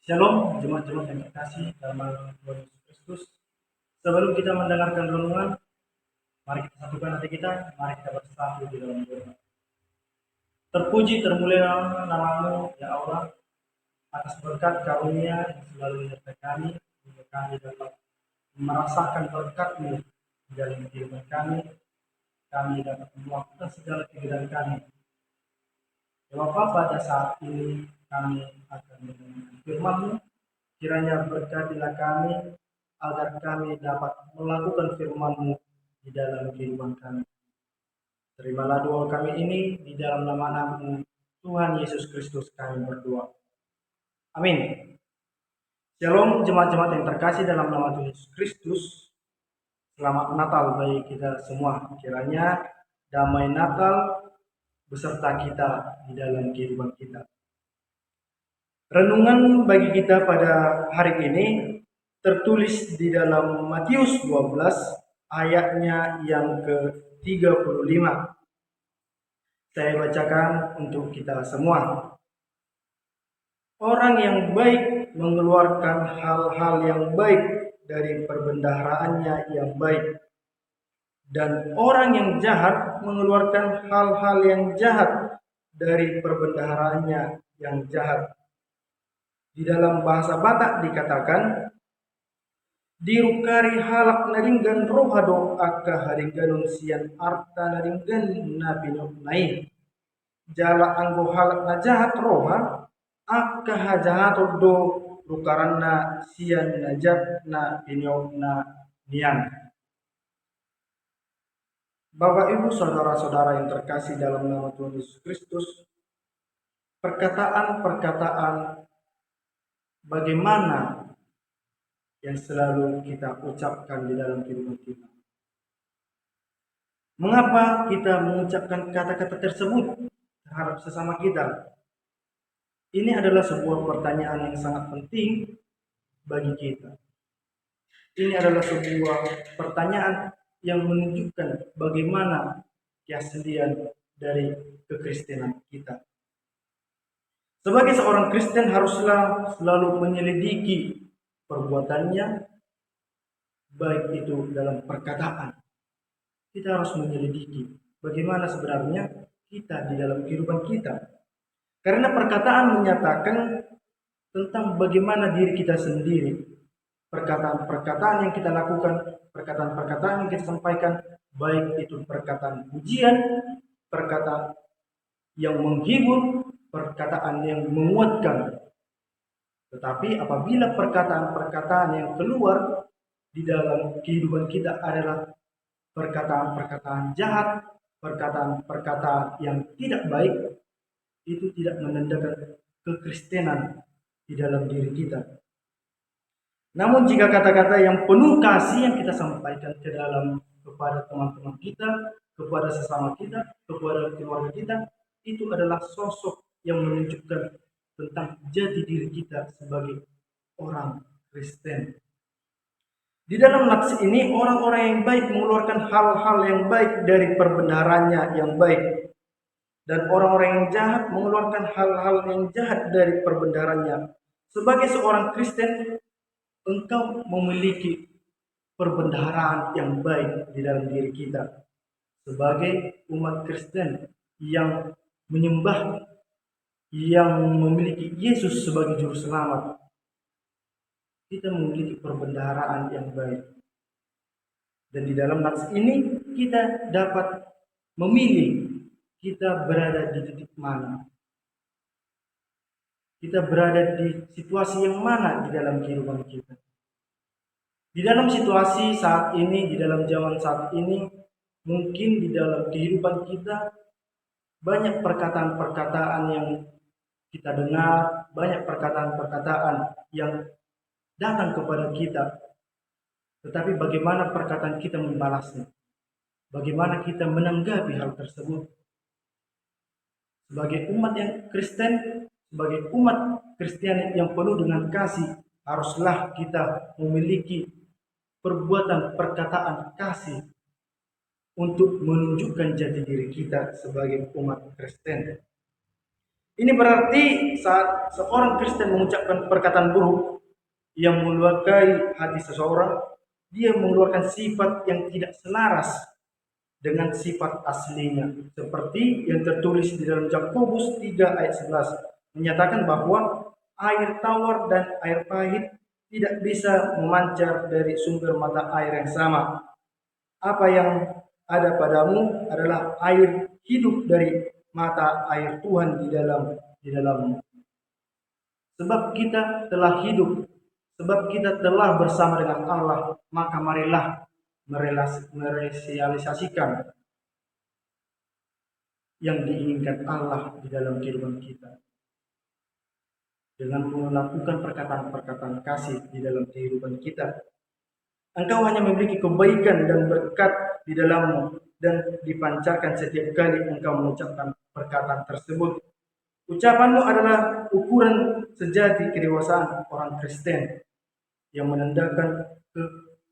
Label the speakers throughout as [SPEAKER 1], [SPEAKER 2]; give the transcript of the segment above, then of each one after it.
[SPEAKER 1] Shalom, jemaat-jemaat yang terkasih dalam nama Tuhan Yesus Kristus. Sebelum kita mendengarkan renungan, mari kita satukan hati kita, mari kita bersatu di dalam doa. Terpuji termulia namamu, ya Allah, atas berkat karunia yang selalu menyertai kami, sehingga kami dapat merasakan berkat-Mu di dalam kehidupan kami dapat melakukan segala kegiatan kami. Ya Bapa, pada saat ini kami akan mendengarkan firman-Mu. Kiranya berkatilah kami agar kami dapat melakukan firman-Mu di dalam kehidupan kami. Terimalah doa kami ini di dalam nama-Mu Tuhan Yesus Kristus kami berdoa. Amin. Shalom jemaat-jemaat yang terkasih dalam nama Tuhan Yesus Kristus. Selamat Natal bagi kita semua. Kiranya damai Natal beserta kita di dalam kehidupan kita. Renungan bagi kita pada hari ini tertulis di dalam Matius 12 ayatnya yang ke-35. Saya bacakan untuk kita semua. Orang yang baik mengeluarkan hal-hal yang baik dari perbendaharaannya yang baik. Dan orang yang jahat mengeluarkan hal-hal yang jahat dari perbendaharaannya yang jahat. Di dalam bahasa Batak dikatakan, dirukari halak naringgan rohado akka haringganun sian arta naringgan na pinok nai. Jala anggo halak na jahat roha akka hajahat do rukaran na sian najat na pinok na nian. Bapak Ibu saudara-saudara yang terkasih dalam nama Tuhan Yesus Kristus, perkataan-perkataan bagaimana yang selalu kita ucapkan di dalam kehidupan kita. Mengapa kita mengucapkan kata-kata tersebut terhadap sesama kita? Ini adalah sebuah pertanyaan yang sangat penting bagi kita. Ini adalah sebuah pertanyaan yang menunjukkan bagaimana keaslian dari kekristenan kita. Sebagai seorang Kristen haruslah selalu menyelidiki perbuatannya, baik itu dalam perkataan. Kita harus menyelidiki bagaimana sebenarnya kita di dalam kehidupan kita. Karena perkataan menyatakan tentang bagaimana diri kita sendiri. Perkataan-perkataan yang kita lakukan, perkataan-perkataan yang kita sampaikan, baik itu perkataan pujian, perkataan yang menghibur, perkataan yang menguatkan. Tetapi apabila perkataan-perkataan yang keluar di dalam kehidupan kita adalah perkataan-perkataan jahat, perkataan-perkataan yang tidak baik, itu tidak menandakan kekristenan di dalam diri kita. Namun jika kata-kata yang penuh kasih yang kita sampaikan ke dalam kepada teman-teman kita, kepada sesama kita, kepada keluarga kita, itu adalah sosok yang menunjukkan tentang jati diri kita sebagai orang Kristen. Di dalam nats ini, orang-orang yang baik mengeluarkan hal-hal yang baik dari perbendaharanya yang baik. Dan orang-orang yang jahat mengeluarkan hal-hal yang jahat dari perbendaharanya. Sebagai seorang Kristen, engkau memiliki perbendaharaan yang baik di dalam diri kita. Sebagai umat Kristen yang menyembah, yang memiliki Yesus sebagai juru selamat, kita memiliki perbendaharaan yang baik. Dan di dalam nats ini kita dapat memilih kita berada di titik mana. Kita berada di situasi yang mana di dalam kehidupan kita. Di dalam situasi saat ini, di dalam zaman saat ini, mungkin di dalam kehidupan kita banyak perkataan-perkataan yang kita dengar, banyak perkataan-perkataan yang datang kepada kita. Tetapi bagaimana perkataan kita membalasnya? Bagaimana kita menanggapi hal tersebut? Sebagai umat yang Kristen, sebagai umat Kristiani yang penuh dengan kasih, haruslah kita memiliki perbuatan perkataan kasih untuk menunjukkan jati diri kita sebagai umat Kristen. Ini berarti saat seorang Kristen mengucapkan perkataan buruk yang melukai hati seseorang, dia mengeluarkan sifat yang tidak selaras dengan sifat aslinya. Seperti yang tertulis di dalam Yakobus 3 ayat 11 menyatakan bahwa air tawar dan air pahit tidak bisa memancar dari sumber mata air yang sama. Apa yang ada padamu adalah air hidup dari mata air Tuhan di dalammu. Sebab kita telah hidup, sebab kita telah bersama dengan Allah, maka marilah merealisasikan yang diinginkan Allah di dalam kehidupan kita. Dengan melakukan perkataan-perkataan kasih di dalam kehidupan kita, engkau hanya memiliki kebaikan dan berkat di dalammu dan dipancarkan setiap kali engkau mengucapkan perkataan tersebut. Ucapanmu adalah ukuran sejati kedewasaan orang Kristen yang menandakan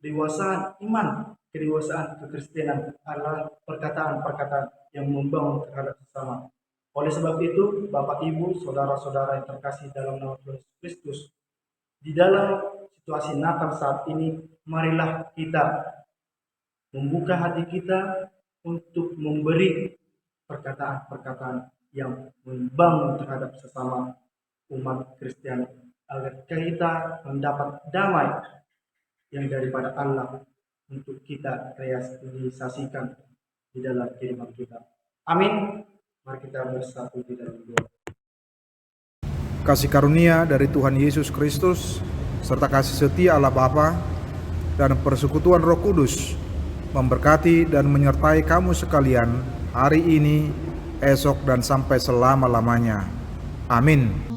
[SPEAKER 1] kedewasaan iman, kedewasaan kekristenan adalah perkataan-perkataan yang membangun terhadap sesama. Oleh sebab itu, Bapak Ibu, saudara-saudara yang terkasih dalam nama Tuhan Yesus Kristus, di dalam situasi Natal saat ini, marilah kita membuka hati kita untuk memberi perkataan-perkataan yang membangun terhadap sesama umat Kristen agar kita mendapat damai yang daripada Allah untuk kita realisasikan di dalam kehidupan kita. Amin. Mari kita bersatu di dalam doa.
[SPEAKER 2] Kasih karunia dari Tuhan Yesus Kristus serta kasih setia Allah Bapa dan persekutuan Roh Kudus memberkati dan menyertai kamu sekalian hari ini, esok, dan sampai selama-lamanya. Amin.